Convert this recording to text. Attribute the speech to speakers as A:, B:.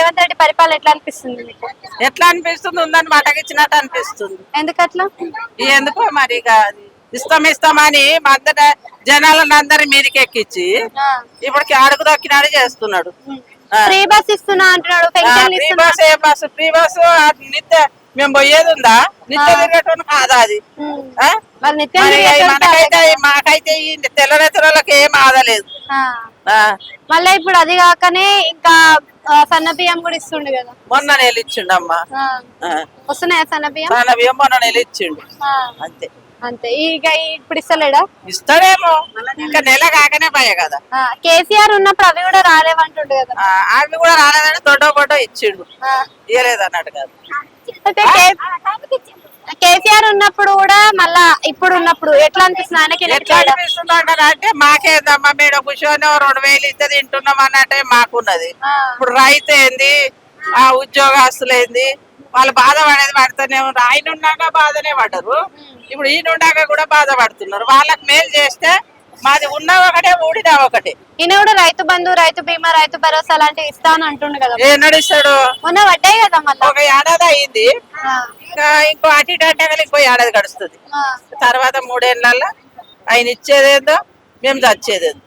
A: రేవంత్ రెడ్డి పరిపాలన ఎట్లా అనిపిస్తుంది మీకు?
B: ఎట్లా అనిపిస్తుంది? ఉందని మటకిచ్చినట్టు అనిపిస్తుంది.
A: ఎందుకట్లా?
B: ఎందుకో మరి ఇక ఇస్తామని మద్దతు జనాలను అందరి మీదకి ఎక్కించి ఇప్పటికి అడుగు దక్కినాడు చేస్తున్నాడు.
A: ఫ్రీ బస్ ఇస్తున్నా అంటున్నాడు.
B: ఫ్రీ బస్ నిత్య మేము పోయేది ఉందా? నిత్య తిరిగేటోని కాదా అది? మాకైతే ఈ తెల్లరెత్తలకి ఏం ఆదలేదు.
A: మళ్ళీ ఇప్పుడు అది కాకనే ఇంకా సన్న బియ్యం కూడా ఇస్తుండు కదా.
B: మొన్న నెల ఇచ్చిండు
A: వస్తున్నాయా సన్న బియ్యం?
B: సన్న బియ్యం మొన్న నెల ఇచ్చిండు అంతే.
A: అంతే. ఇక ఇప్పుడు ఇస్తలేడా?
B: ఇస్తాడేమో, ఇంకా నెల కాకనే పోయే కదా.
A: కేసీఆర్ ఉన్నప్పుడు అవి కూడా రాలేవంటుండు కదా.
B: అవి కూడా రాలేదని దొడ్డో ఇచ్చిండు, ఇయ్యలేదు అన్నట్టు కాదు.
A: కేసీఆర్ ఉన్నప్పుడు కూడా మళ్ళా ఇప్పుడు ఉన్నప్పుడు ఎట్లా అనిపిస్తుంది ఆయనకి?
B: ఎట్లా అనిపిస్తుంది అంటే మాకేందమ్మా మేడ కూర్చొని 2000 ఇస్తే తింటున్నాం అన్నట్టే మాకున్నది. ఇప్పుడు రైతు ఏంది, ఆ ఉద్యోగస్తులు ఏంది, వాళ్ళు బాధపడేది పడుతూనే ఉన్నారు. ఆయన ఉన్నాక బాధనే పడరు, ఇప్పుడు ఈయన ఉన్నాక కూడా బాధపడుతున్నారు. వాళ్ళకి మేలు చేస్తే మాది ఉన్న ఒకటే ఊడినా ఒకటే.
A: ఈయన కూడా రైతు బంధు, రైతు బీమా, రైతు భరోసా లాంటివి ఇస్తాను అంటుండు కదా.
B: ఏ నడిస్తాడు?
A: మొన్న పడ్డాయి కదా. మళ్ళీ
B: ఒక ఏడాది అయింది, ఇంకో అటు ఇటు అంటే ఇంకో ఏడాది గడుస్తుంది. తర్వాత 3 ఏళ్ళల్లో ఆయన ఇచ్చేదేందో మేము చచ్చేదేందో.